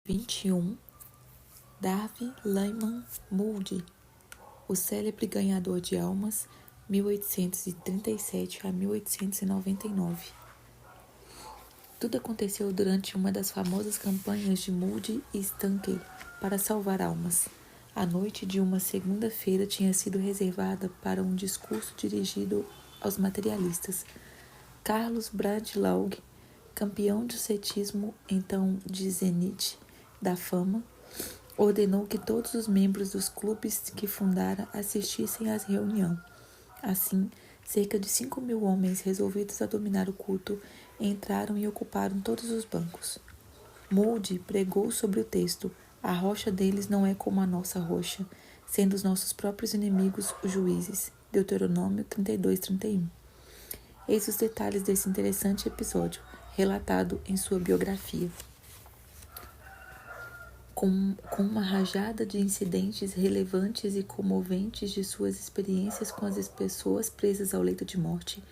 21, Darby Lyman Moody, o célebre ganhador de almas, 1837 a 1899. Tudo aconteceu durante uma das famosas campanhas de Moody e Stanley para salvar almas. A noite de uma segunda-feira tinha sido reservada para um discurso dirigido aos materialistas. Carlos Bradlaugh, campeão de cetismo, então de Zenith da fama, ordenou que todos os membros dos clubes que fundara assistissem à reunião. Assim, cerca de 5.000 homens resolvidos a dominar o culto entraram e ocuparam todos os bancos. Moody pregou sobre o texto: a rocha deles não é como a nossa rocha, sendo os nossos próprios inimigos os juízes. Deuteronômio 32:31. Eis os detalhes desse interessante episódio, relatado em sua biografia. Com uma rajada de incidentes relevantes e comoventes de suas experiências com as pessoas presas ao leito de morte,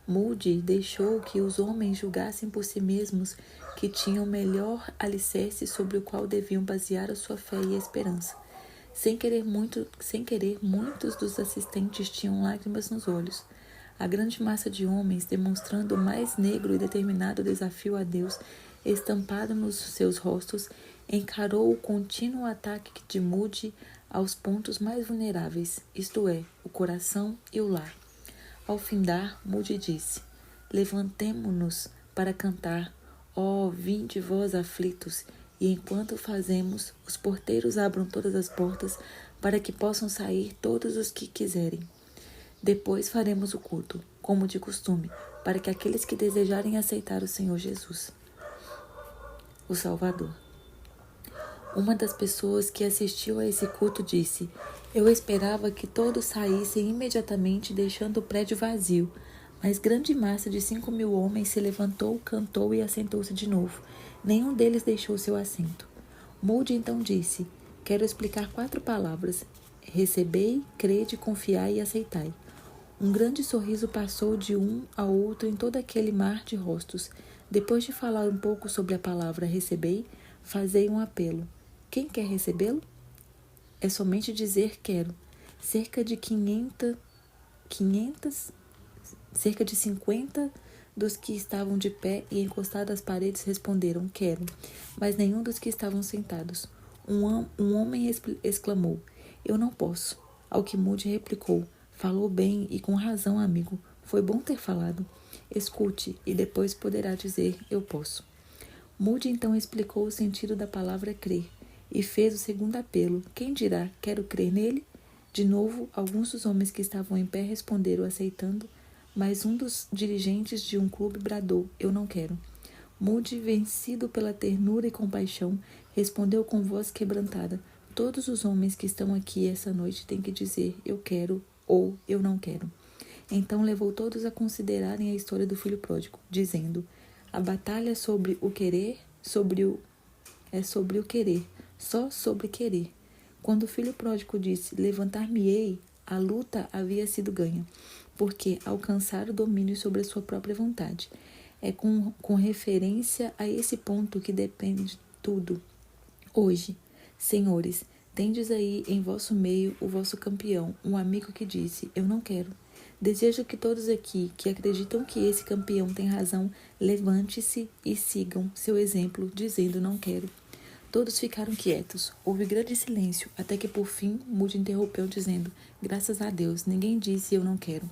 Moody deixou que os homens julgassem por si mesmos que tinham melhor alicerce sobre o qual deviam basear a sua fé e a esperança. Sem querer, muitos dos assistentes tinham lágrimas nos olhos. A grande massa de homens, demonstrando o mais negro e determinado desafio a Deus estampado nos seus rostos, encarou o contínuo ataque de Moody aos pontos mais vulneráveis, isto é, o coração e o lar. Ao findar, Moody disse: levantemo-nos para cantar, ó, vinde vós aflitos, e enquanto fazemos, os porteiros abram todas as portas para que possam sair todos os que quiserem. Depois faremos o culto, como de costume, para que aqueles que desejarem aceitar o Senhor Jesus, o Salvador. Uma das pessoas que assistiu a esse culto disse: eu esperava que todos saíssem imediatamente, deixando o prédio vazio, mas grande massa de 5.000 homens se levantou, cantou e assentou-se de novo. Nenhum deles deixou seu assento. Moody então disse: quero explicar 4 palavras: recebei, crede, confiai e aceitai. Um grande sorriso passou de um a outro em todo aquele mar de rostos. Depois de falar um pouco sobre a palavra recebei, fazei um apelo. Quem quer recebê-lo? É somente dizer quero. Cerca de 50 dos que estavam de pé e encostados às paredes responderam quero, mas nenhum dos que estavam sentados. Um homem exclamou: eu não posso. Ao que Moody replicou: falou bem e com razão, amigo. Foi bom ter falado. Escute e depois poderá dizer eu posso. Moody então explicou o sentido da palavra crer e fez o segundo apelo: quem dirá, quero crer nele? De novo, alguns dos homens que estavam em pé responderam aceitando, mas um dos dirigentes de um clube bradou: eu não quero. Moody, vencido pela ternura e compaixão, respondeu com voz quebrantada: todos os homens que estão aqui essa noite têm que dizer eu quero ou eu não quero. Então levou todos a considerarem a história do filho pródigo, dizendo: a batalha é sobre o querer, sobre o querer, só sobre querer. Quando o filho pródigo disse, levantar-me-ei, a luta havia sido ganha, porque alcançar o domínio sobre a sua própria vontade. É com referência a esse ponto que depende tudo. Hoje, senhores, tendes aí em vosso meio o vosso campeão, um amigo que disse, eu não quero. Desejo que todos aqui, que acreditam que esse campeão tem razão, levante-se e sigam seu exemplo, dizendo não quero. Todos ficaram quietos. Houve grande silêncio, até que por fim Moody interrompeu dizendo, graças a Deus, ninguém disse eu não quero.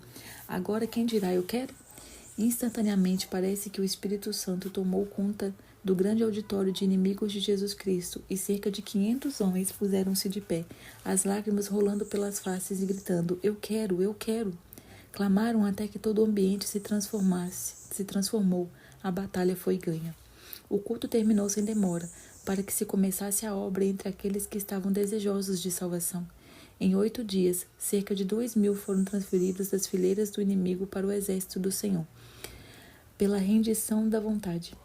Agora quem dirá eu quero? Instantaneamente parece que o Espírito Santo tomou conta do grande auditório de inimigos de Jesus Cristo e cerca de 500 homens puseram-se de pé, as lágrimas rolando pelas faces e gritando, eu quero, eu quero. Clamaram até que todo o ambiente se transformou. A batalha foi ganha. O culto terminou sem demora, para que se começasse a obra entre aqueles que estavam desejosos de salvação. Em 8 dias, cerca de 2.000 foram transferidos das fileiras do inimigo para o exército do Senhor, pela rendição da vontade.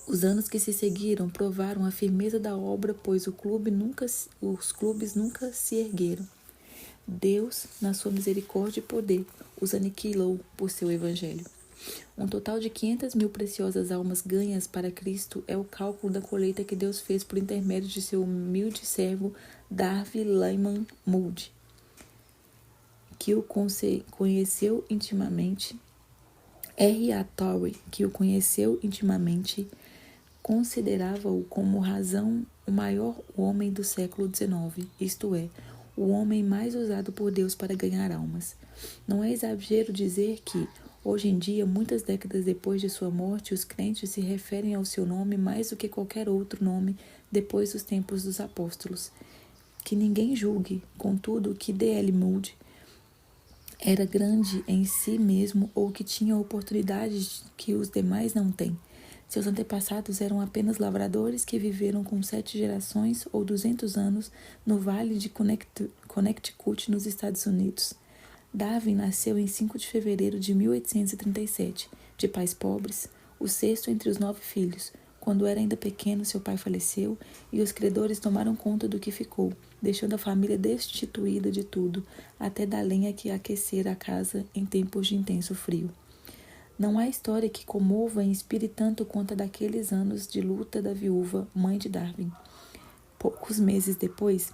Os anos que se seguiram provaram a firmeza da obra, pois os clubes nunca se ergueram. Deus, na sua misericórdia e poder, os aniquilou por seu evangelho. Um total de 500.000 preciosas almas ganhas para Cristo é o cálculo da colheita que Deus fez por intermédio de seu humilde servo Darby Lyman Moody, que o conheceu intimamente. R.A. Torrey, que o conheceu intimamente, considerava-o como razão o maior homem do século XIX, isto é, o homem mais usado por Deus para ganhar almas. Não é exagero dizer que, hoje em dia, muitas décadas depois de sua morte, os crentes se referem ao seu nome mais do que qualquer outro nome depois dos tempos dos apóstolos. Que ninguém julgue, contudo, que D.L. Moody era grande em si mesmo ou que tinha oportunidades que os demais não têm. Seus antepassados eram apenas lavradores que viveram com 7 gerações ou 200 anos no Vale de Connecticut, nos Estados Unidos. Darwin nasceu em 5 de fevereiro de 1837, de pais pobres, o sexto entre os 9 filhos. Quando era ainda pequeno, seu pai faleceu e os credores tomaram conta do que ficou, deixando a família destituída de tudo, até da lenha que aquecera a casa em tempos de intenso frio. Não há história que comova e inspire tanto quanto a daqueles anos de luta da viúva, mãe de Darwin. Poucos meses depois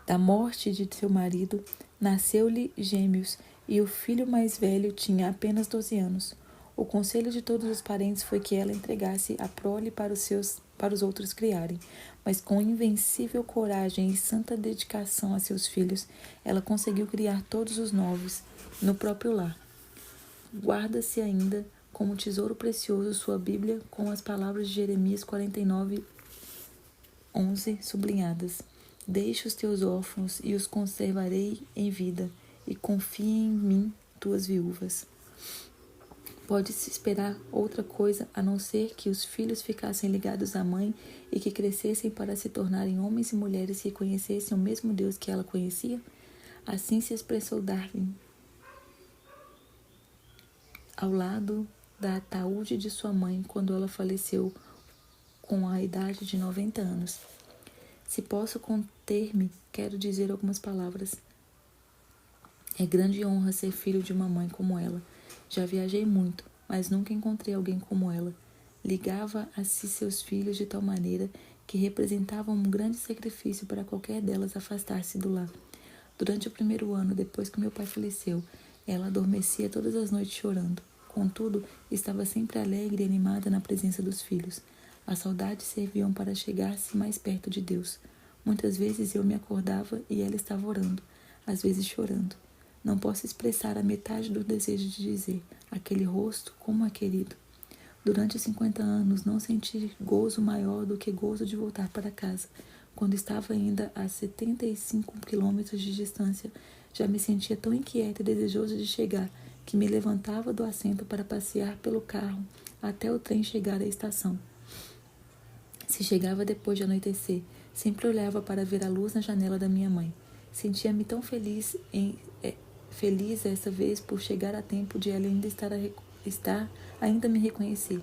da morte de seu marido, nasceu-lhe gêmeos e o filho mais velho tinha apenas 12 anos. O conselho de todos os parentes foi que ela entregasse a prole para os outros criarem, mas com invencível coragem e santa dedicação a seus filhos, ela conseguiu criar todos os novos no próprio lar. Guarda-se ainda como tesouro precioso sua Bíblia com as palavras de Jeremias 49:11 sublinhadas. Deixa os teus órfãos e os conservarei em vida, e confia em mim, tuas viúvas. Pode-se esperar outra coisa a não ser que os filhos ficassem ligados à mãe e que crescessem para se tornarem homens e mulheres que conhecessem o mesmo Deus que ela conhecia? Assim se expressou Darwin ao lado da ataúde de sua mãe quando ela faleceu com a idade de 90 anos. Se posso conter-me, quero dizer algumas palavras. É grande honra ser filho de uma mãe como ela. Já viajei muito, mas nunca encontrei alguém como ela. Ligava a si seus filhos de tal maneira que representavam um grande sacrifício para qualquer delas afastar-se do lar. Durante o primeiro ano, depois que meu pai faleceu, ela adormecia todas as noites chorando. Contudo, estava sempre alegre e animada na presença dos filhos. As saudades serviam para chegar-se mais perto de Deus. Muitas vezes eu me acordava e ela estava orando, às vezes chorando. Não posso expressar a metade do desejo de dizer, aquele rosto como é querido. Durante 50 anos não senti gozo maior do que gozo de voltar para casa. Quando estava ainda a 75 quilômetros de distância, já me sentia tão inquieta e desejoso de chegar, que me levantava do assento para passear pelo carro até o trem chegar à estação. Se chegava depois de anoitecer, sempre olhava para ver a luz na janela da minha mãe. Sentia-me tão feliz essa vez por chegar a tempo de ela ainda me reconhecer.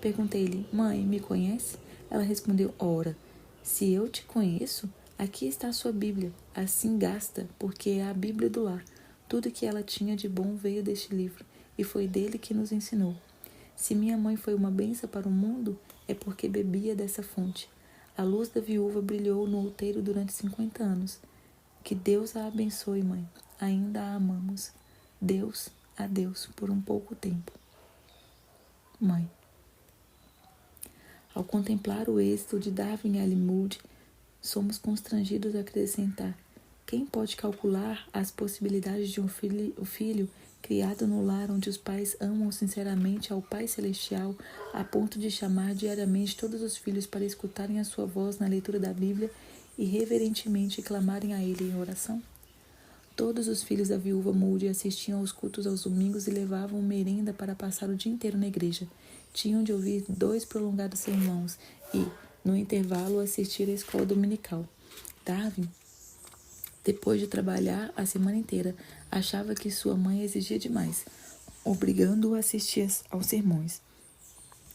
Perguntei-lhe, mãe, me conhece? Ela respondeu, ora, se eu te conheço, aqui está a sua Bíblia. Assim gasta, porque é a Bíblia do lar. Tudo que ela tinha de bom veio deste livro, e foi dele que nos ensinou. Se minha mãe foi uma bênção para o mundo, é porque bebia dessa fonte. A luz da viúva brilhou no outeiro durante 50 anos. Que Deus a abençoe, mãe. Ainda a amamos. Deus, adeus, por um pouco tempo. Mãe. Ao contemplar o êxito de Darwin L. Moody, somos constrangidos a acrescentar: quem pode calcular as possibilidades de um filho criado no lar onde os pais amam sinceramente ao Pai Celestial a ponto de chamar diariamente todos os filhos para escutarem a sua voz na leitura da Bíblia e reverentemente clamarem a Ele em oração? Todos os filhos da viúva Moody assistiam aos cultos aos domingos e levavam merenda para passar o dia inteiro na igreja. Tinham de ouvir 2 prolongados sermões e, no intervalo, assistir à escola dominical. Darwin, depois de trabalhar a semana inteira, achava que sua mãe exigia demais, obrigando-o a assistir aos sermões,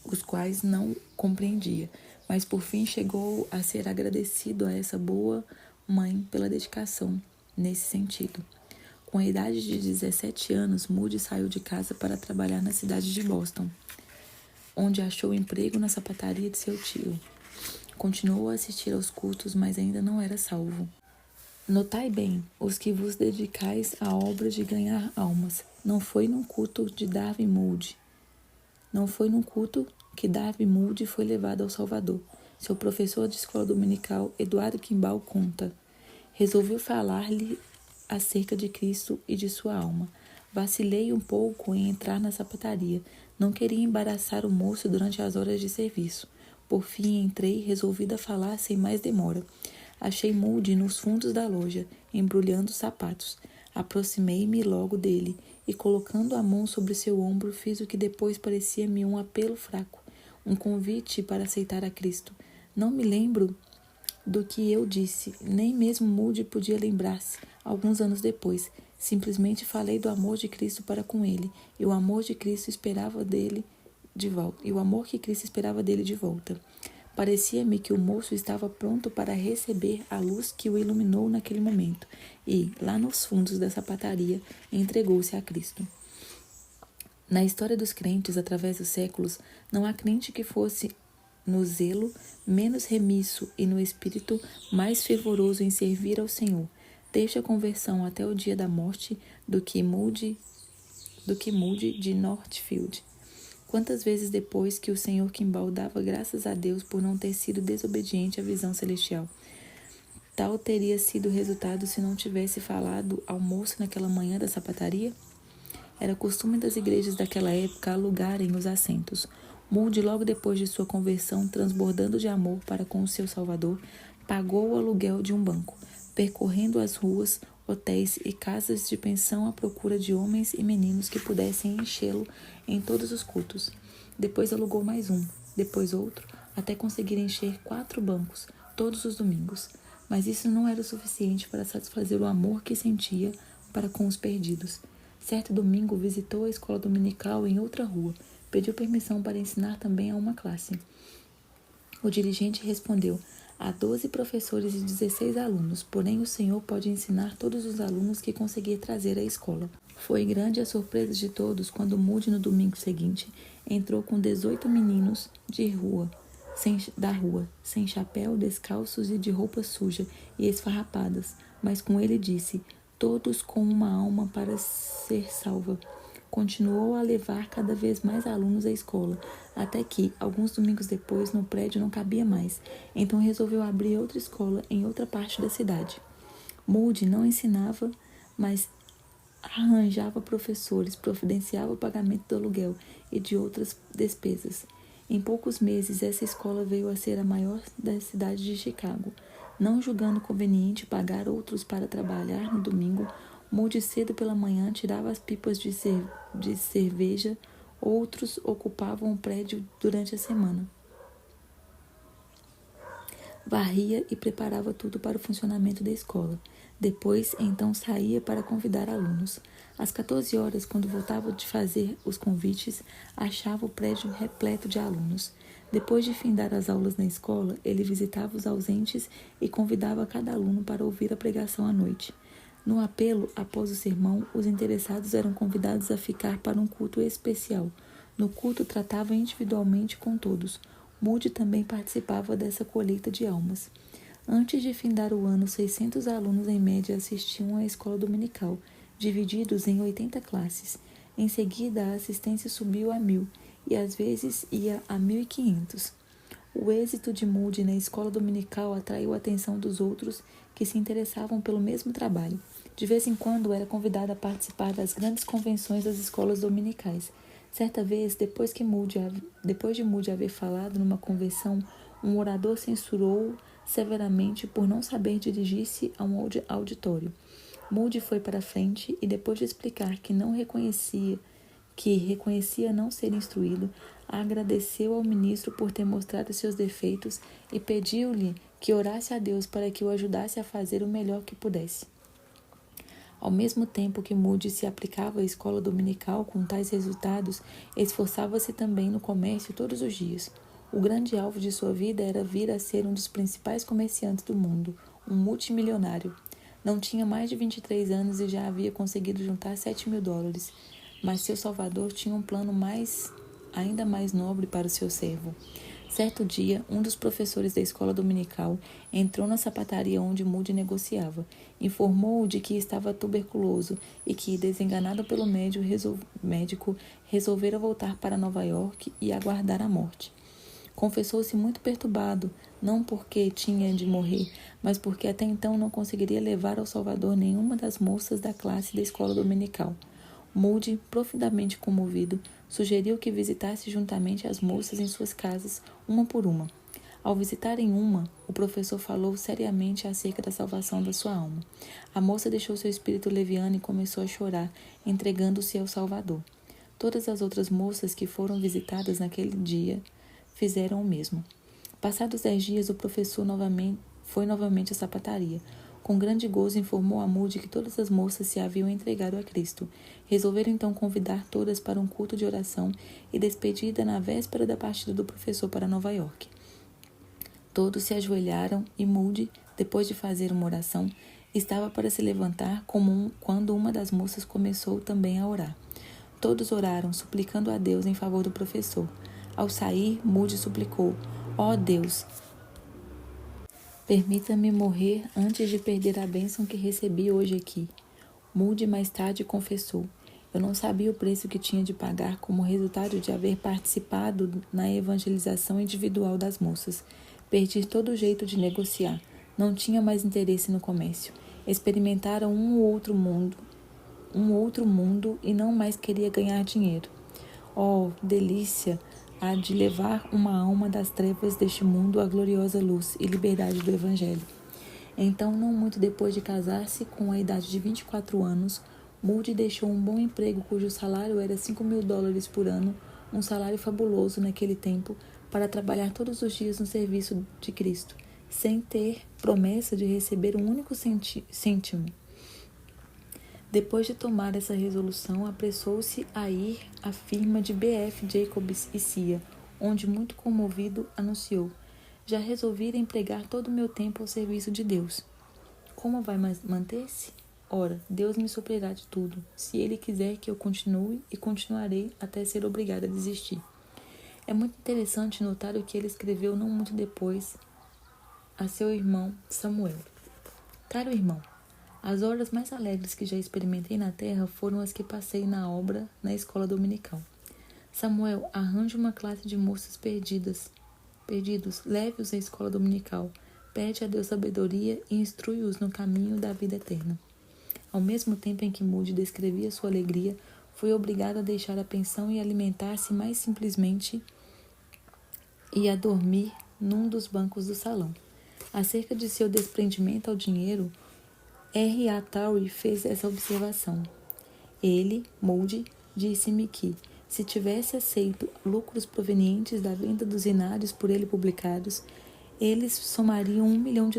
os quais não compreendia, mas por fim chegou a ser agradecido a essa boa mãe pela dedicação nesse sentido. Com a idade de 17 anos, Moody saiu de casa para trabalhar na cidade de Boston, onde achou emprego na sapataria de seu tio. Continuou a assistir aos cultos, mas ainda não era salvo. Notai bem, os que vos dedicais à obra de ganhar almas. Não foi num culto de Darwin Moody. Não foi num culto que Darwin Moody foi levado ao Salvador. Seu professor de escola dominical, Eduardo Kimball, conta. Resolveu falar-lhe acerca de Cristo e de sua alma. Vacilei um pouco em entrar na sapataria. Não queria embaraçar o moço durante as horas de serviço. Por fim, entrei, resolvida a falar sem mais demora. Achei Moody nos fundos da loja, embrulhando os sapatos. Aproximei-me logo dele e, colocando a mão sobre seu ombro, fiz o que depois parecia-me um apelo fraco, um convite para aceitar a Cristo. Não me lembro do que eu disse, nem mesmo Moody podia lembrar-se, alguns anos depois. Simplesmente falei do amor de Cristo para com ele, e o amor de Cristo esperava dele de volta, e o amor que Cristo esperava dele de volta. Parecia-me que o moço estava pronto para receber a luz que o iluminou naquele momento, e, lá nos fundos da sapataria, entregou-se a Cristo. Na história dos crentes, através dos séculos, não há crente que fosse, no zelo, menos remisso e no espírito mais fervoroso em servir ao Senhor, desde a conversão até o dia da morte, do que Moody de Northfield. Quantas vezes depois que o Sr. Kimball dava graças a Deus por não ter sido desobediente à visão celestial. Tal teria sido o resultado se não tivesse falado ao moço naquela manhã da sapataria? Era costume das igrejas daquela época alugarem os assentos. Moody, logo depois de sua conversão, transbordando de amor para com o seu Salvador, pagou o aluguel de um banco, percorrendo as ruas, hotéis e casas de pensão à procura de homens e meninos que pudessem enchê-lo em todos os cultos. Depois alugou mais um, depois outro, até conseguir encher 4 bancos, todos os domingos. Mas isso não era o suficiente para satisfazer o amor que sentia para com os perdidos. Certo domingo visitou a escola dominical em outra rua. Pediu permissão para ensinar também a uma classe. O dirigente respondeu: há 12 professores e 16 alunos, porém o senhor pode ensinar todos os alunos que conseguir trazer à escola. Foi grande a surpresa de todos quando Moody, no domingo seguinte, entrou com 18 meninos da rua, sem chapéu, descalços e de roupa suja e esfarrapadas, mas com ele disse: todos com uma alma para ser salva. Continuou a levar cada vez mais alunos à escola, até que, alguns domingos depois, no prédio não cabia mais. Então resolveu abrir outra escola em outra parte da cidade. Moody não ensinava, mas arranjava professores, providenciava o pagamento do aluguel e de outras despesas. Em poucos meses, essa escola veio a ser a maior da cidade de Chicago. Não julgando conveniente pagar outros para trabalhar no domingo, Moody cedo pela manhã tirava as pipas de cerveja, outros ocupavam o prédio durante a semana. Varria e preparava tudo para o funcionamento da escola. Depois, então, saía para convidar alunos. Às 14 horas, quando voltava de fazer os convites, achava o prédio repleto de alunos. Depois de findar as aulas na escola, ele visitava os ausentes e convidava cada aluno para ouvir a pregação à noite. No apelo, após o sermão, os interessados eram convidados a ficar para um culto especial. No culto, tratava individualmente com todos. Moody também participava dessa colheita de almas. Antes de findar o ano, 600 alunos em média assistiam à escola dominical, divididos em 80 classes. Em seguida, a assistência subiu a 1.000 e às vezes ia a 1.500. O êxito de Moody na escola dominical atraiu a atenção dos outros que se interessavam pelo mesmo trabalho. De vez em quando era convidado a participar das grandes convenções das escolas dominicais. Certa vez, depois de Moody haver falado numa convenção, um orador censurou-o severamente por não saber dirigir-se a um auditório. Moody foi para a frente e, depois de explicar que reconhecia não ser instruído, agradeceu ao ministro por ter mostrado seus defeitos e pediu-lhe que orasse a Deus para que o ajudasse a fazer o melhor que pudesse. Ao mesmo tempo que Moody se aplicava à escola dominical com tais resultados, esforçava-se também no comércio todos os dias. O grande alvo de sua vida era vir a ser um dos principais comerciantes do mundo, um multimilionário. Não tinha mais de 23 anos e já havia conseguido juntar $7.000. Mas seu salvador tinha um plano ainda mais nobre para o seu servo. Certo dia, um dos professores da escola dominical entrou na sapataria onde Moody negociava. Informou-o de que estava tuberculoso e que, desenganado pelo médico, resolvera voltar para Nova York e aguardar a morte. Confessou-se muito perturbado, não porque tinha de morrer, mas porque até então não conseguiria levar ao Salvador nenhuma das moças da classe da escola dominical. Moody, profundamente comovido, sugeriu que visitasse juntamente as moças em suas casas, uma por uma. Ao visitarem uma, o professor falou seriamente acerca da salvação da sua alma. A moça deixou seu espírito leviano e começou a chorar, entregando-se ao Salvador. Todas as outras moças que foram visitadas naquele dia fizeram o mesmo. Passados 10 dias, o professor foi novamente à sapataria. Com grande gozo informou a Moody que todas as moças se haviam entregado a Cristo. Resolveram então convidar todas para um culto de oração e despedida na véspera da partida do professor para Nova York. Todos se ajoelharam e Moody, depois de fazer uma oração, estava para se levantar quando uma das moças começou também a orar. Todos oraram, suplicando a Deus em favor do professor. Ao sair, Moody suplicou: "Ó Deus, permita-me morrer antes de perder a bênção que recebi hoje aqui." Moody mais tarde confessou: "Eu não sabia o preço que tinha de pagar como resultado de haver participado na evangelização individual das moças. Perdi todo o jeito de negociar. Não tinha mais interesse no comércio. Experimentara um outro mundo e não mais queria ganhar dinheiro. Oh, delícia há de levar uma alma das trevas deste mundo à gloriosa luz e liberdade do Evangelho." Então, não muito depois de casar-se, com a idade de 24 anos, Moody deixou um bom emprego cujo salário era $5.000 por ano, um salário fabuloso naquele tempo, para trabalhar todos os dias no serviço de Cristo, sem ter promessa de receber um único cêntimo. Depois de tomar essa resolução, apressou-se a ir à firma de B.F. Jacobs e Cia, onde, muito comovido, anunciou: "Já resolvi empregar todo o meu tempo ao serviço de Deus." "Como vai manter-se?" "Ora, Deus me suprirá de tudo, se Ele quiser que eu continue, e continuarei até ser obrigada a desistir." É muito interessante notar o que ele escreveu não muito depois a seu irmão Samuel. "Caro irmão, as horas mais alegres que já experimentei na terra foram as que passei na obra na escola dominical. Samuel, arranje uma classe de moças perdidos, leve-os à escola dominical, pede a Deus sabedoria e instrui-os no caminho da vida eterna." Ao mesmo tempo em que Moody descrevia sua alegria, foi obrigado a deixar a pensão e alimentar-se mais simplesmente e a dormir num dos bancos do salão. Acerca de seu desprendimento ao dinheiro, R.A. Torrey fez essa observação: "Ele, Moody, disse-me que, se tivesse aceito lucros provenientes da venda dos inários por ele publicados, eles somariam $1 milhão.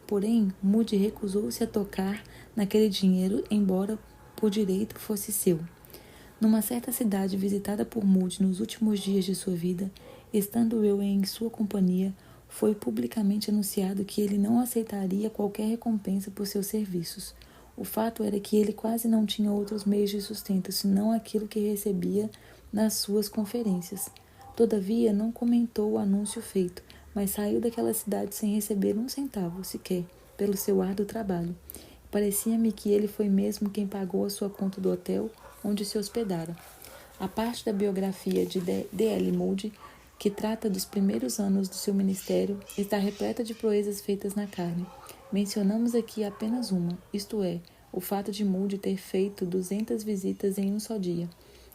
Porém, Moody recusou-se a tocar naquele dinheiro, embora por direito fosse seu." Numa certa cidade visitada por Moody nos últimos dias de sua vida, estando eu em sua companhia, foi publicamente anunciado que ele não aceitaria qualquer recompensa por seus serviços. O fato era que ele quase não tinha outros meios de sustento senão aquilo que recebia nas suas conferências. Todavia, não comentou o anúncio feito, mas saiu daquela cidade sem receber um centavo sequer pelo seu árduo trabalho. Parecia-me que ele foi mesmo quem pagou a sua conta do hotel onde se hospedara. A parte da biografia de D.L. Moody, que trata dos primeiros anos do seu ministério, está repleta de proezas feitas na carne. Mencionamos aqui apenas uma, isto é, o fato de Moody ter feito 200 visitas em um só dia.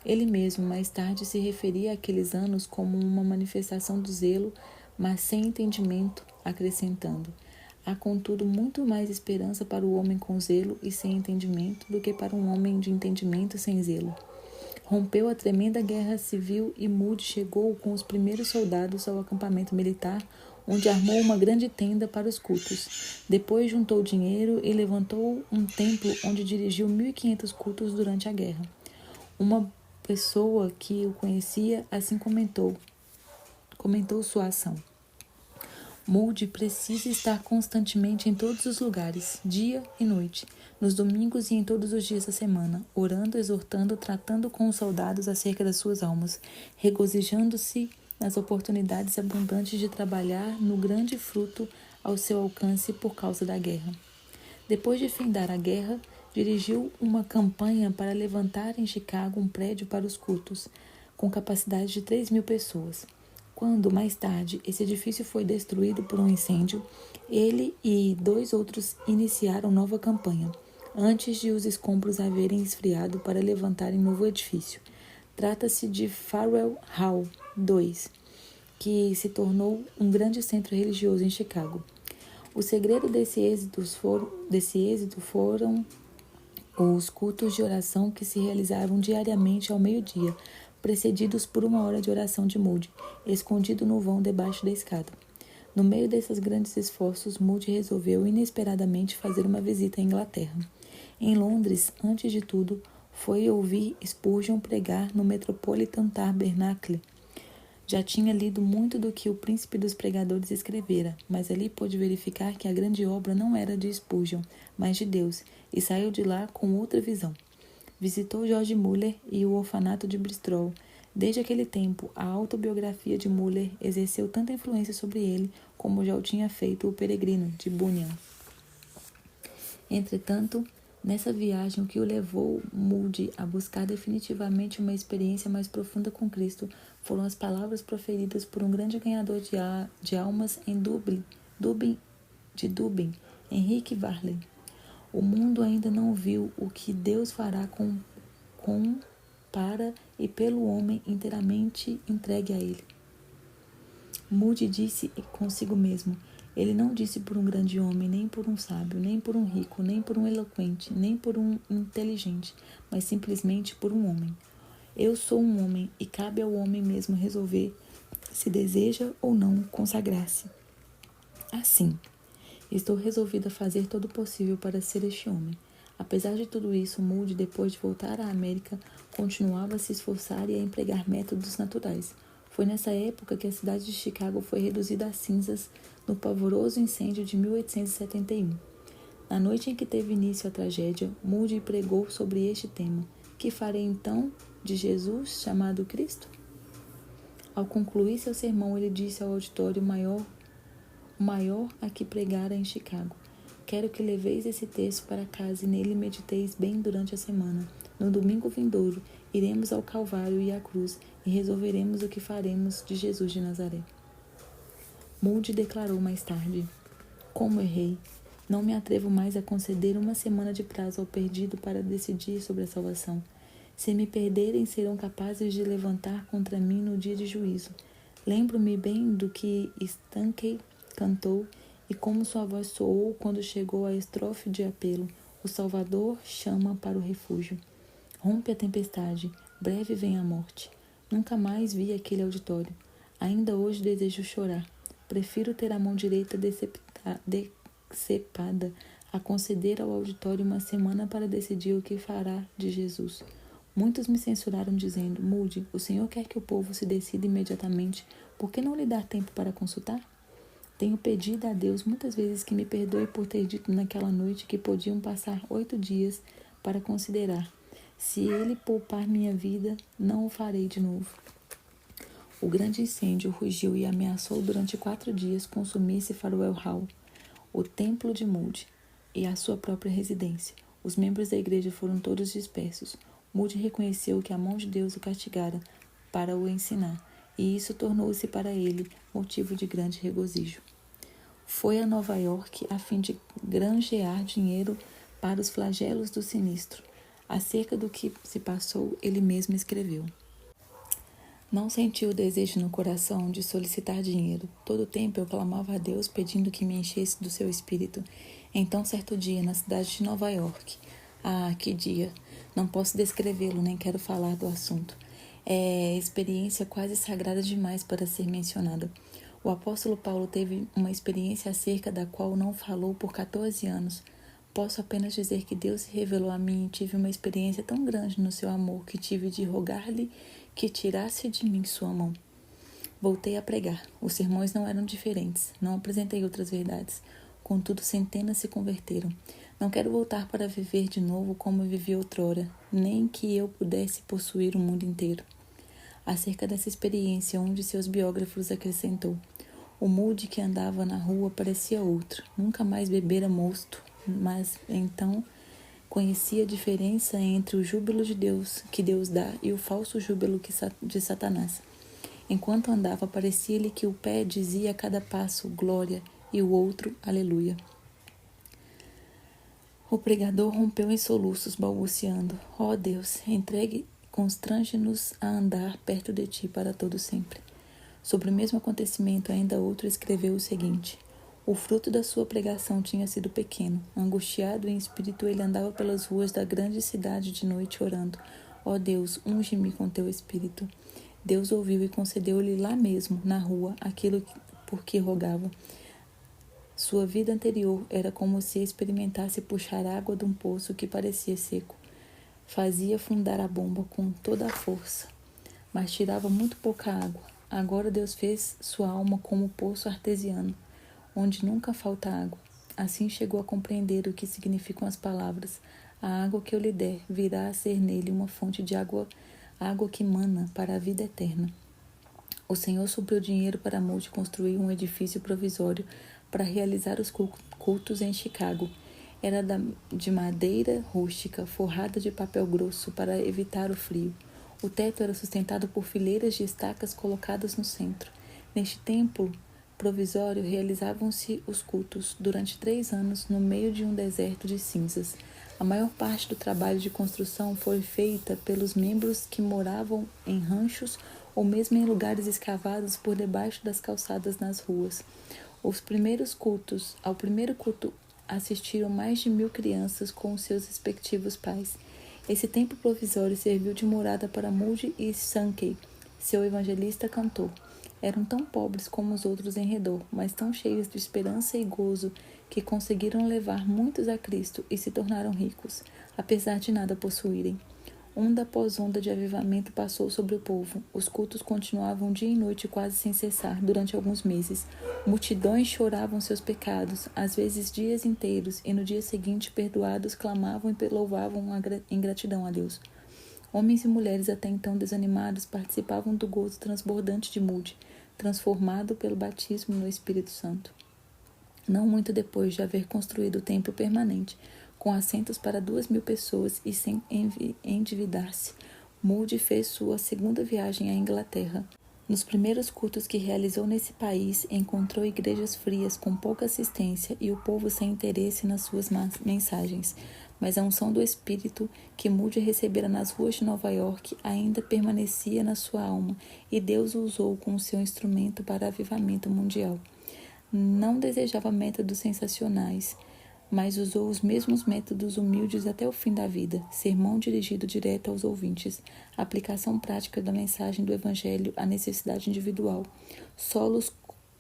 Ele mesmo, mais tarde, se referia àqueles anos como uma manifestação do zelo, mas sem entendimento, acrescentando: "Há, contudo, muito mais esperança para o homem com zelo e sem entendimento do que para um homem de entendimento sem zelo." Rompeu a tremenda guerra civil e Moody chegou com os primeiros soldados ao acampamento militar, onde armou uma grande tenda para os cultos. Depois juntou dinheiro e levantou um templo onde dirigiu 1.500 cultos durante a guerra. Uma pessoa que o conhecia assim comentou sua ação: Moody precisa estar constantemente em todos os lugares, dia e noite, nos domingos e em todos os dias da semana, orando, exortando, tratando com os soldados acerca das suas almas, regozijando-se nas oportunidades abundantes de trabalhar no grande fruto ao seu alcance por causa da guerra. Depois de findar a guerra, dirigiu uma campanha para levantar em Chicago um prédio para os cultos, com capacidade de 3.000 pessoas. Quando, mais tarde, esse edifício foi destruído por um incêndio, ele e 2 outros iniciaram nova campanha, antes de os escombros haverem esfriado para levantarem novo edifício. Trata-se de Farwell Hall II, que se tornou um grande centro religioso em Chicago. O segredo desse êxito foram os cultos de oração que se realizavam diariamente ao meio-dia, precedidos por 1 hora de oração de Moody, escondido no vão debaixo da escada. No meio desses grandes esforços, Moody resolveu inesperadamente fazer uma visita à Inglaterra. Em Londres, antes de tudo, foi ouvir Spurgeon pregar no Metropolitan Tabernacle. Já tinha lido muito do que o príncipe dos pregadores escrevera, mas ali pôde verificar que a grande obra não era de Spurgeon, mas de Deus, e saiu de lá com outra visão. Visitou George Muller e o orfanato de Bristol. Desde aquele tempo, a autobiografia de Muller exerceu tanta influência sobre ele como já o tinha feito O Peregrino, de Bunyan. Entretanto, nessa viagem, o que o levou Moody a buscar definitivamente uma experiência mais profunda com Cristo foram as palavras proferidas por um grande ganhador de almas em Dublin, Henrique Varley. O mundo ainda não viu o que Deus fará para e pelo homem inteiramente entregue a ele. Moody disse consigo mesmo: ele não disse por um grande homem, nem por um sábio, nem por um rico, nem por um eloquente, nem por um inteligente, mas simplesmente por um homem. Eu sou um homem e cabe ao homem mesmo resolver se deseja ou não consagrar-se. Assim, estou resolvido a fazer todo o possível para ser este homem. Apesar de tudo isso, Moody, depois de voltar à América, continuava a se esforçar e a empregar métodos naturais. Foi nessa época que a cidade de Chicago foi reduzida a cinzas no pavoroso incêndio de 1871. Na noite em que teve início a tragédia, Moody pregou sobre este tema: que farei então de Jesus, chamado Cristo? Ao concluir seu sermão, ele disse ao auditório maior a que pregara em Chicago: quero que leveis esse texto para casa e nele mediteis bem durante a semana. No domingo vindouro, iremos ao Calvário e à cruz e resolveremos o que faremos de Jesus de Nazaré. Moody declarou mais tarde: como errei! Não me atrevo mais a conceder uma semana de prazo ao perdido para decidir sobre a salvação. Se me perderem, serão capazes de levantar contra mim no dia de juízo. Lembro-me bem do que Stankey cantou e como sua voz soou quando chegou à estrofe de apelo: o Salvador chama para o refúgio. Rompe a tempestade, breve vem a morte. Nunca mais vi aquele auditório. Ainda hoje desejo chorar. Prefiro ter a mão direita decepada a conceder ao auditório uma semana para decidir o que fará de Jesus. Muitos me censuraram dizendo: Moody, o senhor quer que o povo se decida imediatamente, por que não lhe dar tempo para consultar? Tenho pedido a Deus muitas vezes que me perdoe por ter dito naquela noite que podiam passar 8 dias para considerar. Se ele poupar minha vida, não o farei de novo. O grande incêndio rugiu e ameaçou durante 4 dias consumir-se Farwell Hall, o templo de Moody, e a sua própria residência. Os membros da igreja foram todos dispersos. Moody reconheceu que a mão de Deus o castigara para o ensinar, e isso tornou-se para ele motivo de grande regozijo. Foi a Nova York a fim de granjear dinheiro para os flagelos do sinistro. Acerca do que se passou, ele mesmo escreveu: não senti o desejo no coração de solicitar dinheiro. Todo o tempo eu clamava a Deus pedindo que me enchesse do seu espírito. Então, certo dia, na cidade de Nova York, que dia! Não posso descrevê-lo, nem quero falar do assunto. É experiência quase sagrada demais para ser mencionada. O apóstolo Paulo teve uma experiência acerca da qual não falou por 14 anos. Posso apenas dizer que Deus se revelou a mim e tive uma experiência tão grande no seu amor que tive de rogar-lhe que tirasse de mim sua mão. Voltei a pregar. Os sermões não eram diferentes. Não apresentei outras verdades. Contudo, centenas se converteram. Não quero voltar para viver de novo como eu vivi outrora, nem que eu pudesse possuir o mundo inteiro. Acerca dessa experiência, um de seus biógrafos acrescentou: o Moody que andava na rua parecia outro. Nunca mais bebera mosto, mas então conhecia a diferença entre o júbilo de Deus, que Deus dá, e o falso júbilo de Satanás. Enquanto andava, parecia-lhe que o pé dizia a cada passo glória e o outro aleluia. O pregador rompeu em soluços, balbuciando: ó Deus, constrange-nos a andar perto de ti para todo sempre. Sobre o mesmo acontecimento, ainda outro escreveu o seguinte: o fruto da sua pregação tinha sido pequeno. Angustiado em espírito, ele andava pelas ruas da grande cidade de noite, orando: ó Deus, unge-me com teu espírito. Deus ouviu e concedeu-lhe lá mesmo, na rua, aquilo por que rogava. Sua vida anterior era como se experimentasse puxar água de um poço que parecia seco. Fazia afundar a bomba com toda a força, mas tirava muito pouca água. Agora Deus fez sua alma como poço artesiano, onde nunca falta água. Assim chegou a compreender o que significam as palavras: a água que eu lhe der virá a ser nele uma fonte de água que mana para a vida eterna. O Senhor supriu dinheiro para Moody construir um edifício provisório para realizar os cultos em Chicago. Era de madeira rústica, forrada de papel grosso para evitar o frio. O teto era sustentado por fileiras de estacas colocadas no centro. Neste templo provisório realizavam-se os cultos durante 3 anos no meio de um deserto de cinzas. A maior parte do trabalho de construção foi feita pelos membros que moravam em ranchos ou mesmo em lugares escavados por debaixo das calçadas nas ruas. Ao primeiro culto assistiram mais de 1.000 crianças com seus respectivos pais. Esse templo provisório serviu de morada para Moody e Sankey, seu evangelista cantor. Eram tão pobres como os outros em redor, mas tão cheios de esperança e gozo que conseguiram levar muitos a Cristo e se tornaram ricos, apesar de nada possuírem. Onda após onda de avivamento passou sobre o povo. Os cultos continuavam dia e noite quase sem cessar durante alguns meses. Multidões choravam seus pecados, às vezes dias inteiros, e no dia seguinte, perdoados, clamavam e louvavam em gratidão a Deus. Homens e mulheres até então desanimados participavam do gozo transbordante de Moody, transformado pelo batismo no Espírito Santo. Não muito depois de haver construído o templo permanente, com assentos para 2.000 pessoas e sem endividar-se, Moody fez sua segunda viagem à Inglaterra. Nos primeiros cultos que realizou nesse país, encontrou igrejas frias com pouca assistência e o povo sem interesse nas suas mensagens. Mas a unção do Espírito que Moody recebera nas ruas de Nova York ainda permanecia na sua alma, e Deus o usou como seu instrumento para avivamento mundial. Não desejava métodos sensacionais, mas usou os mesmos métodos humildes até o fim da vida: sermão dirigido direto aos ouvintes, aplicação prática da mensagem do Evangelho à necessidade individual, solos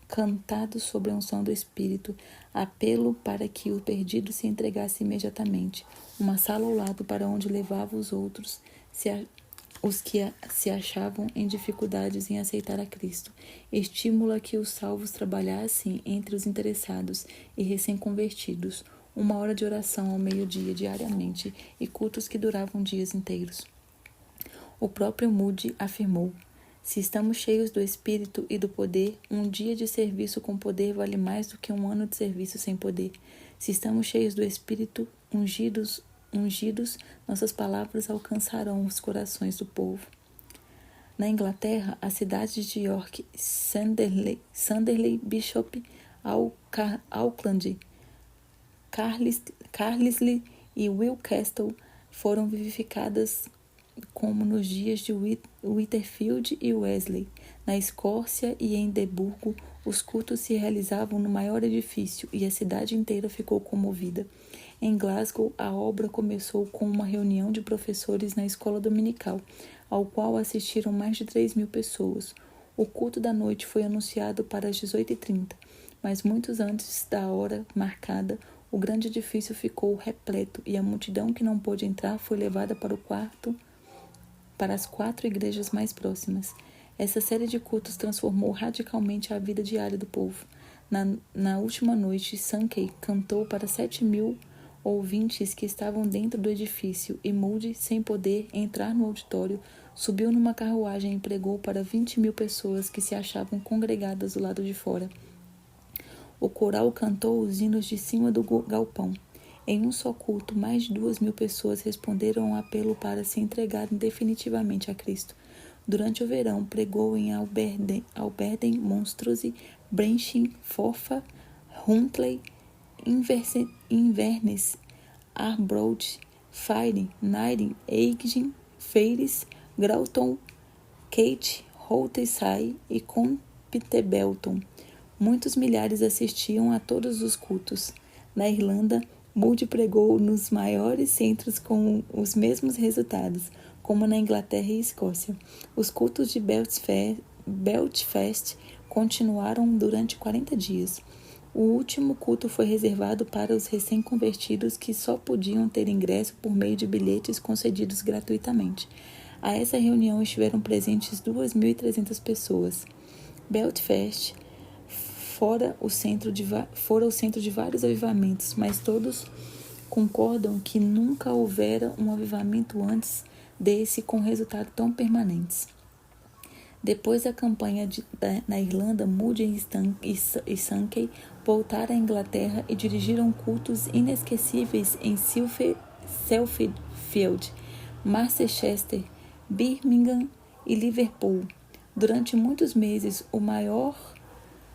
cantados sobre a unção do Espírito, apelo para que o perdido se entregasse imediatamente, uma sala ao lado para onde levava os outros, os que se achavam em dificuldades em aceitar a Cristo, estímulo a que os salvos trabalhassem entre os interessados e recém-convertidos, 1 hora de oração ao meio-dia diariamente e cultos que duravam dias inteiros. O próprio Moody afirmou: se estamos cheios do Espírito e do poder, um dia de serviço com poder vale mais do que 1 ano de serviço sem poder. Se estamos cheios do Espírito, ungidos, nossas palavras alcançarão os corações do povo. Na Inglaterra, as cidades de York, Sunderland, Bishop, Auckland, Carlisle e Wilcastle foram vivificadas como nos dias de Whitefield e Wesley. Na Escócia e em Edimburgo, os cultos se realizavam no maior edifício e a cidade inteira ficou comovida. Em Glasgow, a obra começou com uma reunião de professores na escola dominical, ao qual assistiram mais de 3.000 pessoas. O culto da noite foi anunciado para as 18h30, mas muitos antes da hora marcada, o grande edifício ficou repleto e a multidão que não pôde entrar foi levada para as 4 igrejas mais próximas. Essa série de cultos transformou radicalmente a vida diária do povo. Na última noite, Sankey cantou para 7.000 ouvintes que estavam dentro do edifício e Moody, sem poder entrar no auditório, subiu numa carruagem e pregou para 20.000 pessoas que se achavam congregadas do lado de fora. O coral cantou os hinos de cima do galpão. Em um só culto, mais de 2.000 pessoas responderam ao apelo para se entregarem definitivamente a Cristo. Durante o verão, pregou em Alberden, Montrose, Brechin, Forfar, Huntly, Inverness, Arbroath, Fire, Knighton, Eigin, Fairies, Grauton, Kate, Houlteside e Comptebelton. Muitos milhares assistiam a todos os cultos. Na Irlanda, Moody pregou nos maiores centros com os mesmos resultados, como na Inglaterra e Escócia. Os cultos de Belfast continuaram durante 40 dias. O último culto foi reservado para os recém-convertidos que só podiam ter ingresso por meio de bilhetes concedidos gratuitamente. A essa reunião estiveram presentes 2.300 pessoas. Belfast fora o centro de vários avivamentos, mas todos concordam que nunca houvera um avivamento antes desse com resultados tão permanentes. Depois da campanha na Irlanda, Moody e Sankey voltaram à Inglaterra e dirigiram cultos inesquecíveis em Sheffield, Manchester, Birmingham e Liverpool. Durante muitos meses,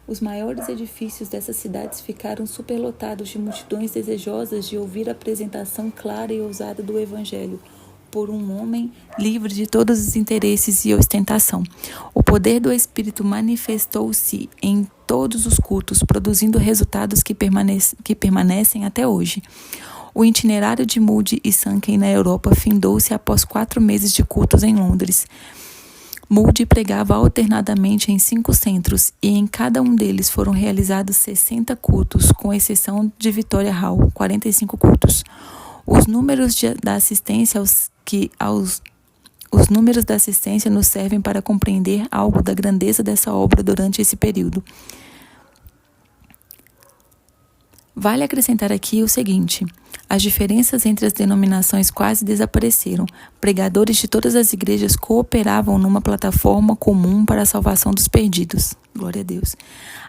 os maiores edifícios dessas cidades ficaram superlotados de multidões desejosas de ouvir a apresentação clara e ousada do Evangelho por um homem livre de todos os interesses e ostentação. O poder do Espírito manifestou-se em todos os cultos, produzindo resultados que permanecem até hoje. O itinerário de Moody e Sankey na Europa findou-se após 4 meses de cultos em Londres. Moody pregava alternadamente em 5 centros e em cada um deles foram realizados 60 cultos, com exceção de Victoria Hall, 45 cultos. Os números da assistência nos servem para compreender algo da grandeza dessa obra durante esse período. Vale acrescentar aqui o seguinte: as diferenças entre as denominações quase desapareceram. Pregadores de todas as igrejas cooperavam numa plataforma comum para a salvação dos perdidos. Glória a Deus.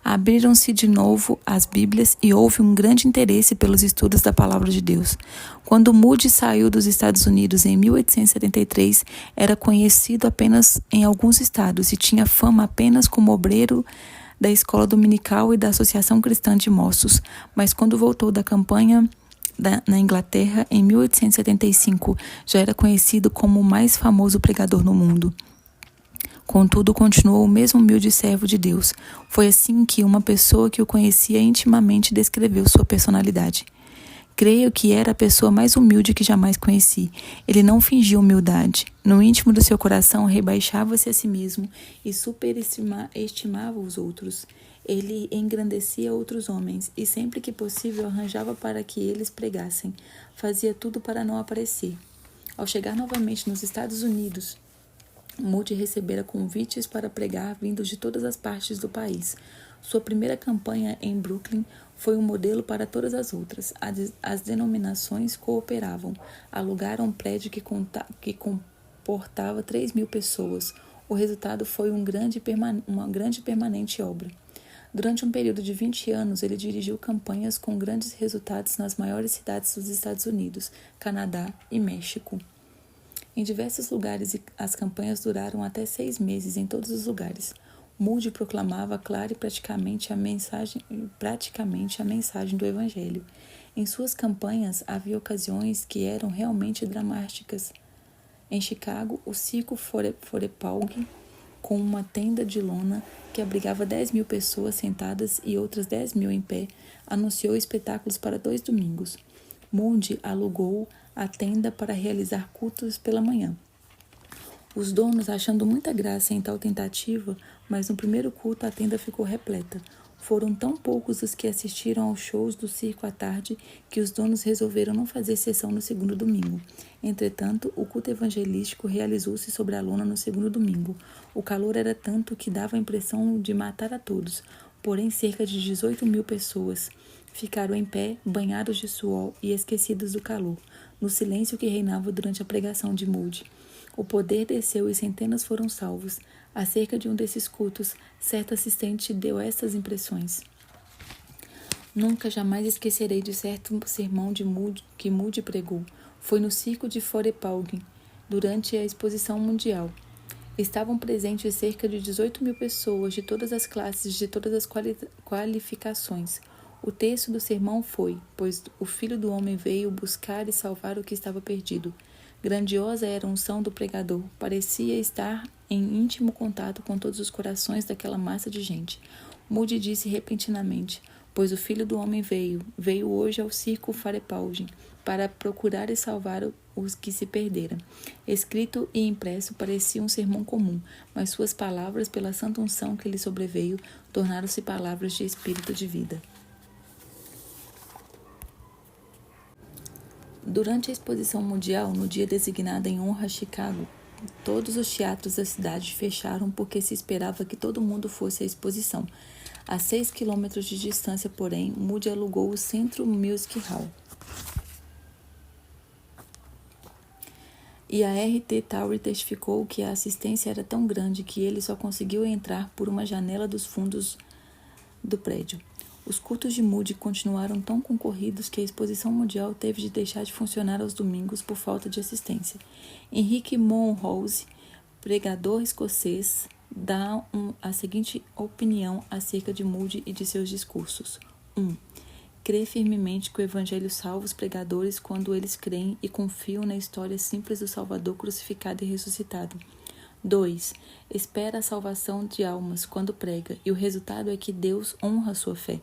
Abriram-se de novo as Bíblias e houve um grande interesse pelos estudos da Palavra de Deus. Quando Moody saiu dos Estados Unidos em 1873, era conhecido apenas em alguns estados e tinha fama apenas como obreiro da Escola Dominical e da Associação Cristã de Moços, mas quando voltou da campanha na Inglaterra, em 1875, já era conhecido como o mais famoso pregador no mundo. Contudo, continuou o mesmo humilde servo de Deus. Foi assim que uma pessoa que o conhecia intimamente descreveu sua personalidade. Creio que era a pessoa mais humilde que jamais conheci. Ele não fingia humildade. No íntimo do seu coração, rebaixava-se a si mesmo e superestimava os outros. Ele engrandecia outros homens e, sempre que possível, arranjava para que eles pregassem. Fazia tudo para não aparecer. Ao chegar novamente nos Estados Unidos, Moody recebera convites para pregar vindos de todas as partes do país. Sua primeira campanha em Brooklyn foi um modelo para todas as outras. As denominações cooperavam. Alugaram um prédio que comportava 3.000 pessoas. O resultado foi uma grande e permanente obra. Durante um período de 20 anos, ele dirigiu campanhas com grandes resultados nas maiores cidades dos Estados Unidos, Canadá e México. Em diversos lugares, as campanhas duraram até 6 meses em todos os lugares. Moody proclamava clara e praticamente a mensagem do Evangelho. Em suas campanhas, havia ocasiões que eram realmente dramáticas. Em Chicago, o circo Forepaugh, com uma tenda de lona que abrigava 10.000 pessoas sentadas e outras 10.000 em pé, anunciou espetáculos para 2 domingos. Moody alugou a tenda para realizar cultos pela manhã. Os donos, achando muita graça em tal tentativa, mas no primeiro culto a tenda ficou repleta. Foram tão poucos os que assistiram aos shows do circo à tarde que os donos resolveram não fazer sessão no segundo domingo. Entretanto, o culto evangelístico realizou-se sobre a lona no segundo domingo. O calor era tanto que dava a impressão de matar a todos, porém cerca de 18.000 pessoas ficaram em pé, banhados de suor e esquecidos do calor, no silêncio que reinava durante a pregação de Moody. O poder desceu e centenas foram salvos. Acerca de um desses cultos, certo assistente deu estas impressões. Nunca jamais esquecerei de certo sermão que Moody pregou. Foi no circo de Forepalgin, durante a exposição mundial. Estavam presentes cerca de 18.000 pessoas de todas as classes, de todas as qualificações. O texto do sermão foi: pois o Filho do Homem veio buscar e salvar o que estava perdido. Grandiosa era a unção do pregador, parecia estar em íntimo contato com todos os corações daquela massa de gente. Moody disse repentinamente: pois o Filho do Homem veio hoje ao circo Farepalgin, para procurar e salvar os que se perderam. Escrito e impresso parecia um sermão comum, mas suas palavras, pela santa unção que lhe sobreveio, tornaram-se palavras de espírito de vida. Durante a exposição mundial, no dia designado em honra a Chicago, todos os teatros da cidade fecharam porque se esperava que todo mundo fosse à exposição. A 6 quilômetros de distância, porém, Moody alugou o Central Music Hall. E a R.T. Tower testificou que a assistência era tão grande que ele só conseguiu entrar por uma janela dos fundos do prédio. Os cultos de Moody continuaram tão concorridos que a exposição mundial teve de deixar de funcionar aos domingos por falta de assistência. Henrique Monrose, pregador escocês, dá a seguinte opinião acerca de Moody e de seus discursos. 1. Crê firmemente que o Evangelho salva os pregadores quando eles creem e confiam na história simples do Salvador crucificado e ressuscitado. 2. Espera a salvação de almas quando prega, e o resultado é que Deus honra sua fé.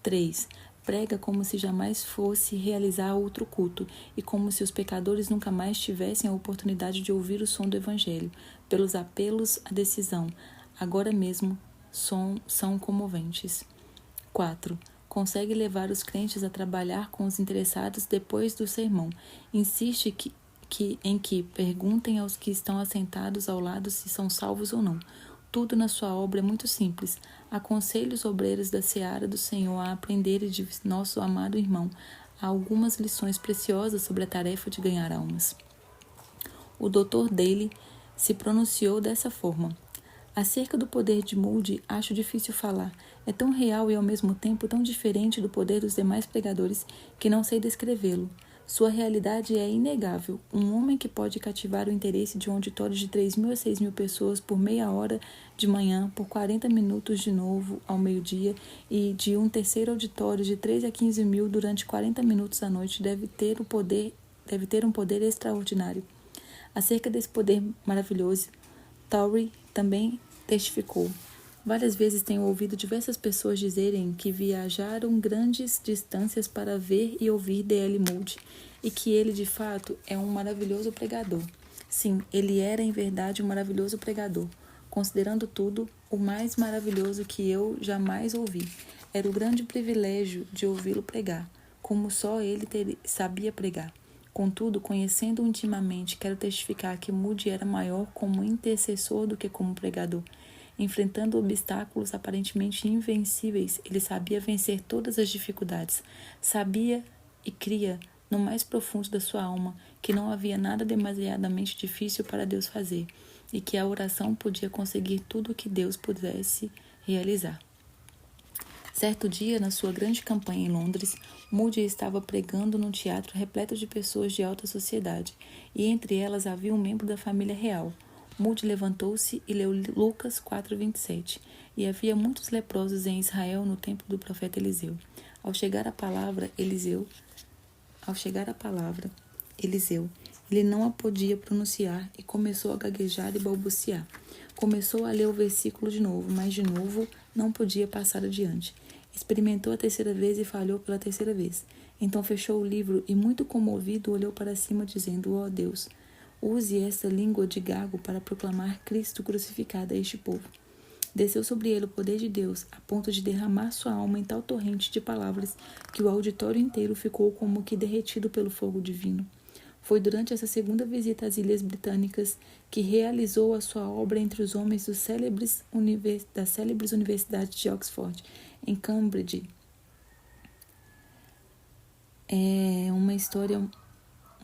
3. Prega como se jamais fosse realizar outro culto, e como se os pecadores nunca mais tivessem a oportunidade de ouvir o som do Evangelho, pelos apelos à decisão, agora mesmo, são comoventes. 4. Consegue levar os crentes a trabalhar com os interessados depois do sermão. Insiste em que perguntem aos que estão assentados ao lado se são salvos ou não. Tudo na sua obra é muito simples. Aconselho os obreiros da seara do Senhor a aprenderem de nosso amado irmão algumas lições preciosas sobre a tarefa de ganhar almas. O Dr. Daly se pronunciou dessa forma: acerca do poder de Moody, acho difícil falar. É tão real e ao mesmo tempo tão diferente do poder dos demais pregadores que não sei descrevê-lo. Sua realidade é inegável. Um homem que pode cativar o interesse de um auditório de 3.000 a 6.000 pessoas por meia hora de manhã, por 40 minutos de novo ao meio-dia, e de um terceiro auditório de 13 a 15.000 durante 40 minutos à noite deve ter um poder extraordinário. Acerca desse poder maravilhoso, Torrey também testificou: várias vezes tenho ouvido diversas pessoas dizerem que viajaram grandes distâncias para ver e ouvir D.L. Moody, e que ele, de fato, é um maravilhoso pregador. Sim, ele era, em verdade, um maravilhoso pregador. Considerando tudo, o mais maravilhoso que eu jamais ouvi. Era o grande privilégio de ouvi-lo pregar, como só ele sabia pregar. Contudo, conhecendo-o intimamente, quero testificar que Moody era maior como intercessor do que como pregador. Enfrentando obstáculos aparentemente invencíveis, ele sabia vencer todas as dificuldades. Sabia e cria, no mais profundo da sua alma, que não havia nada demasiadamente difícil para Deus fazer, e que a oração podia conseguir tudo o que Deus pudesse realizar. Certo dia, na sua grande campanha em Londres, Moody estava pregando num teatro repleto de pessoas de alta sociedade, e entre elas havia um membro da família real. Moody levantou-se e leu Lucas 4:27. E havia muitos leprosos em Israel no tempo do profeta Eliseu. Ao chegar a palavra, Eliseu, ele não a podia pronunciar e começou a gaguejar e balbuciar. Começou a ler o versículo de novo, mas de novo não podia passar adiante. Experimentou a terceira vez e falhou pela terceira vez. Então fechou o livro e, muito comovido, olhou para cima, dizendo: ó Deus, use esta língua de gago para proclamar Cristo crucificado a este povo. Desceu sobre ele o poder de Deus, a ponto de derramar sua alma em tal torrente de palavras que o auditório inteiro ficou como que derretido pelo fogo divino. Foi durante essa segunda visita às Ilhas Britânicas que realizou a sua obra entre os homens das célebres universidades de Oxford, em Cambridge. É uma história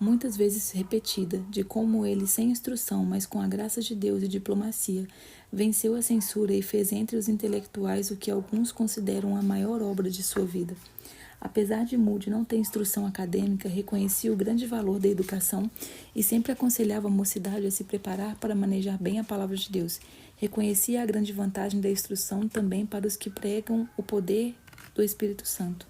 muitas vezes repetida de como ele, sem instrução, mas com a graça de Deus e diplomacia, venceu a censura e fez entre os intelectuais o que alguns consideram a maior obra de sua vida. Apesar de Moody não ter instrução acadêmica, reconhecia o grande valor da educação e sempre aconselhava a mocidade a se preparar para manejar bem a palavra de Deus. Reconhecia a grande vantagem da instrução também para os que pregam o poder do Espírito Santo.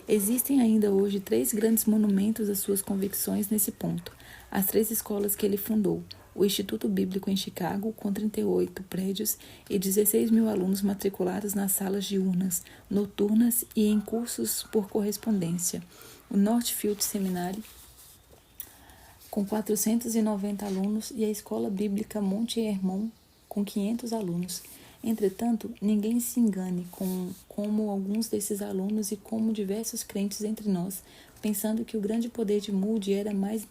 Existem ainda hoje 3 grandes monumentos às suas convicções nesse ponto. As 3 escolas que ele fundou: o Instituto Bíblico em Chicago, com 38 prédios e 16 mil alunos matriculados nas salas diurnas, noturnas e em cursos por correspondência. O Northfield Seminary, com 490 alunos, e a Escola Bíblica Monte Hermon, com 500 alunos. Entretanto, ninguém se engane como alguns desses alunos e como diversos crentes entre nós, pensando que o grande poder de Moody era mais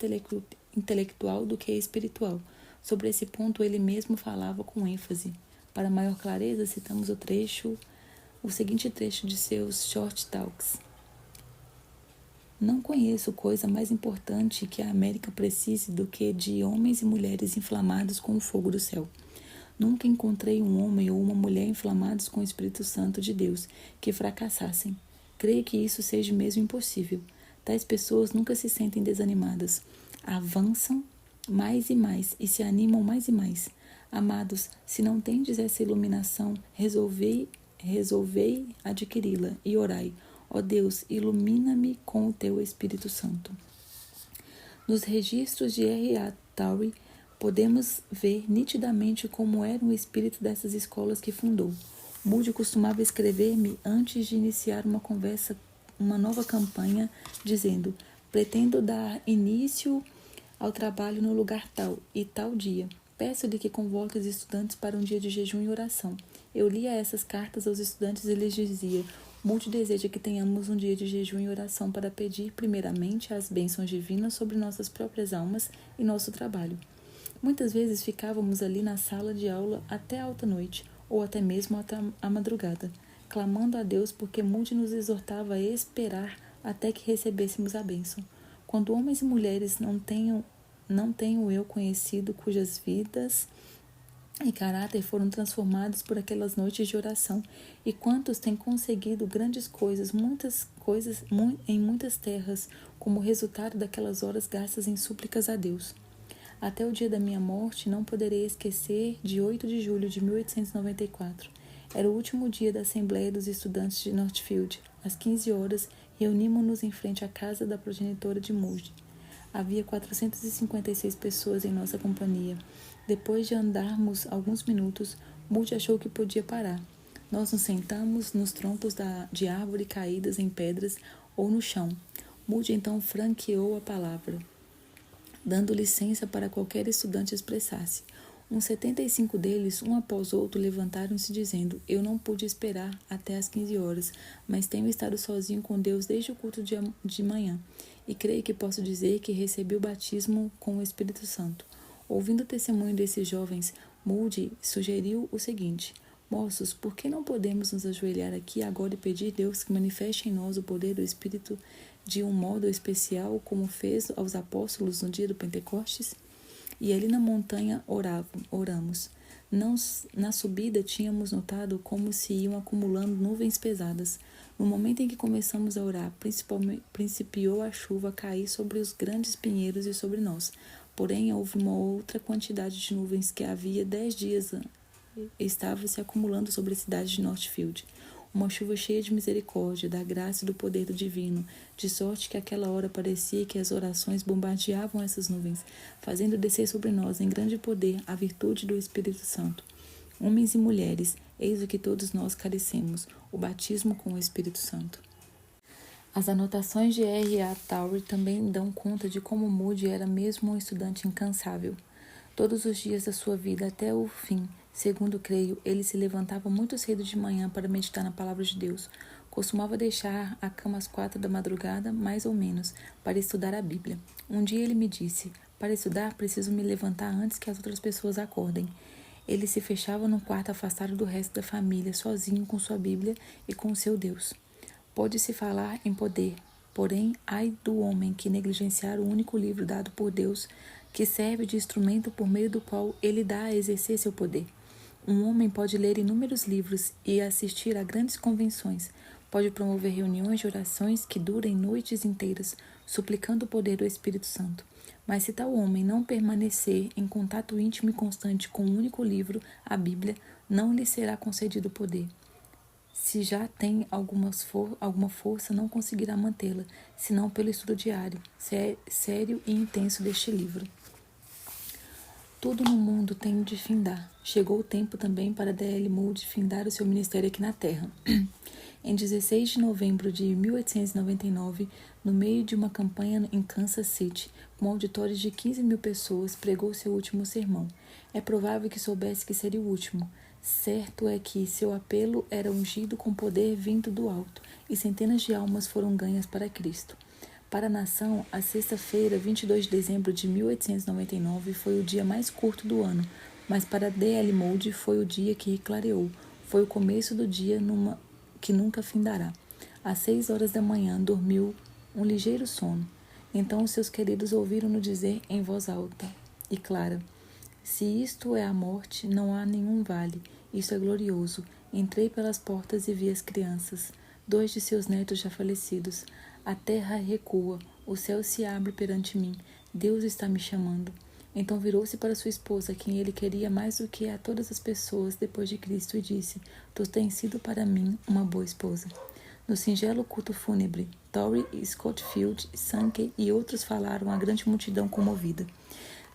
intelectual do que espiritual. Sobre esse ponto, ele mesmo falava com ênfase. Para maior clareza, citamos o seguinte trecho de seus Short Talks. Não conheço coisa mais importante que a América precise do que de homens e mulheres inflamados com o fogo do céu. Nunca encontrei um homem ou uma mulher inflamados com o Espírito Santo de Deus que fracassassem. Creio que isso seja mesmo impossível. Tais pessoas nunca se sentem desanimadas. Avançam mais e mais e se animam mais e mais. Amados, se não tendes essa iluminação, resolvei adquiri-la e orai. Ó Deus, ilumina-me com o teu Espírito Santo. Nos registros de R.A. Torrey, podemos ver nitidamente como era o espírito dessas escolas que fundou. Moody costumava escrever-me antes de iniciar uma nova campanha, dizendo: pretendo dar início ao trabalho no lugar tal e tal dia. Peço-lhe que convoque os estudantes para um dia de jejum e oração. Eu lia essas cartas aos estudantes e lhes dizia: Moody deseja que tenhamos um dia de jejum e oração para pedir, primeiramente, as bênçãos divinas sobre nossas próprias almas e nosso trabalho. Muitas vezes ficávamos ali na sala de aula até alta noite, ou até mesmo até a madrugada, clamando a Deus porque Moody nos exortava a esperar até que recebêssemos a bênção. Quando homens e mulheres não tenho eu conhecido cujas vidas e caráter foram transformados por aquelas noites de oração, e quantos têm conseguido grandes coisas, muitas coisas em muitas terras, como resultado daquelas horas gastas em súplicas a Deus. Até o dia da minha morte, não poderei esquecer de 8 de julho de 1894. Era o último dia da Assembleia dos Estudantes de Northfield. Às 15 horas, reunimos-nos em frente à casa da progenitora de Moody. Havia 456 pessoas em nossa companhia. Depois de andarmos alguns minutos, Moody achou que podia parar. Nós nos sentamos nos troncos de árvore caídas em pedras ou no chão. Moody então franqueou a palavra, dando licença para qualquer estudante expressar-se. Uns 75 deles, um após outro, levantaram-se dizendo: eu não pude esperar até às 15 horas, mas tenho estado sozinho com Deus desde o culto de manhã, e creio que posso dizer que recebi o batismo com o Espírito Santo. Ouvindo o testemunho desses jovens, Moody sugeriu o seguinte: moços, por que não podemos nos ajoelhar aqui agora e pedir a Deus que manifeste em nós o poder do Espírito de um modo especial, como fez aos apóstolos no dia do Pentecostes? E ali na montanha oramos. Na subida tínhamos notado como se iam acumulando nuvens pesadas. No momento em que começamos a orar, principiou a chuva a cair sobre os grandes pinheiros e sobre nós. Porém, houve uma outra quantidade de nuvens que havia 10 dias estava se acumulando sobre a cidade de Northfield. Uma chuva cheia de misericórdia, da graça e do poder do divino, de sorte que àquela hora parecia que as orações bombardeavam essas nuvens, fazendo descer sobre nós em grande poder a virtude do Espírito Santo. Homens e mulheres, eis o que todos nós carecemos, o batismo com o Espírito Santo. As anotações de R.A. Torrey também dão conta de como Moody era mesmo um estudante incansável. Todos os dias da sua vida até o fim, Segundo creio, ele se levantava muito cedo de manhã para meditar na palavra de Deus. Costumava deixar a cama às 4 da madrugada, mais ou menos, para estudar a Bíblia. Um dia ele me disse: para estudar, preciso me levantar antes que as outras pessoas acordem. Ele se fechava num quarto afastado do resto da família, sozinho com sua Bíblia e com o seu Deus. Pode-se falar em poder, porém, ai do homem que negligenciar o único livro dado por Deus, que serve de instrumento por meio do qual ele dá a exercer seu poder. Um homem pode ler inúmeros livros e assistir a grandes convenções, pode promover reuniões de orações que durem noites inteiras, suplicando o poder do Espírito Santo. Mas se tal homem não permanecer em contato íntimo e constante com o único livro, a Bíblia, não lhe será concedido poder. Se já tem alguma força, não conseguirá mantê-la, senão pelo estudo diário, sério e intenso deste livro. Tudo no mundo tem de findar. Chegou o tempo também para D.L. Moody findar o seu ministério aqui na Terra. Em 16 de novembro de 1899, no meio de uma campanha em Kansas City, com um auditório de 15.000 pessoas, pregou seu último sermão. É provável que soubesse que seria o último. Certo é que seu apelo era ungido com poder vindo do alto, e centenas de almas foram ganhas para Cristo. Para a nação, a sexta-feira, 22 de dezembro de 1899, foi o dia mais curto do ano, mas para D.L. Moody foi o dia que clareou, foi o começo do dia que nunca findará. Às 6 horas da manhã, dormiu um ligeiro sono. Então os seus queridos ouviram-no dizer em voz alta e clara: se isto é a morte, não há nenhum vale. Isso é glorioso. Entrei pelas portas e vi as crianças, 2 de seus netos já falecidos. A terra recua, o céu se abre perante mim. Deus está me chamando. Então virou-se para sua esposa, quem ele queria mais do que a todas as pessoas depois de Cristo, e disse: tu tens sido para mim uma boa esposa. No singelo culto fúnebre, Torrey, Scottfield, Sankey e outros falaram à grande multidão comovida.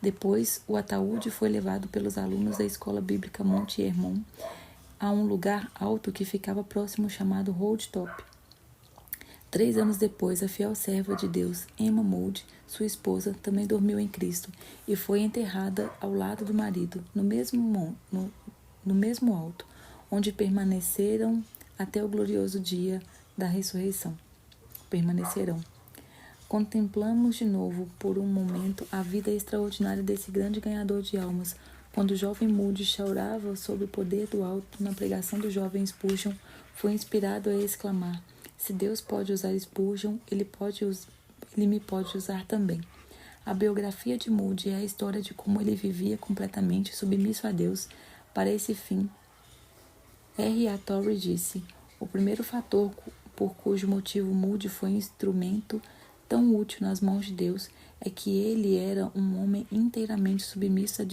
Depois, o ataúde foi levado pelos alunos da escola bíblica Monte Hermon a um lugar alto que ficava próximo, chamado Road Top. 3 anos depois, a fiel serva de Deus, Emma Moody, sua esposa, também dormiu em Cristo e foi enterrada ao lado do marido, no mesmo alto, onde permaneceram até o glorioso dia da ressurreição. Contemplamos de novo, por um momento, a vida extraordinária desse grande ganhador de almas, quando o jovem Moody chorava sob o poder do alto na pregação do jovem Spurgeon, foi inspirado a exclamar: se Deus pode usar Spurgeon, ele me pode usar também. A biografia de Moody é a história de como ele vivia completamente submisso a Deus. Para esse fim, R.A. Torrey disse: o primeiro fator por cujo motivo Moody foi instrumento tão útil nas mãos de Deus é que ele era um homem inteiramente submisso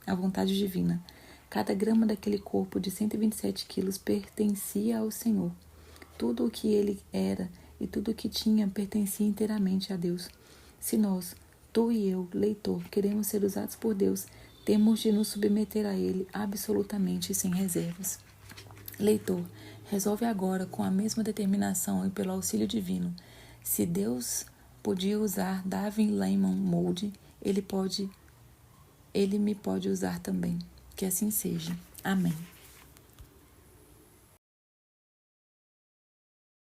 à vontade divina. Cada grama daquele corpo de 127 quilos pertencia ao Senhor. Tudo o que ele era e tudo o que tinha pertencia inteiramente a Deus. Se nós, tu e eu, leitor, queremos ser usados por Deus, temos de nos submeter a Ele absolutamente e sem reservas. Leitor, resolve agora, com a mesma determinação e pelo auxílio divino. Se Deus podia usar David Lyman Moody, Ele me pode usar também. Que assim seja. Amém.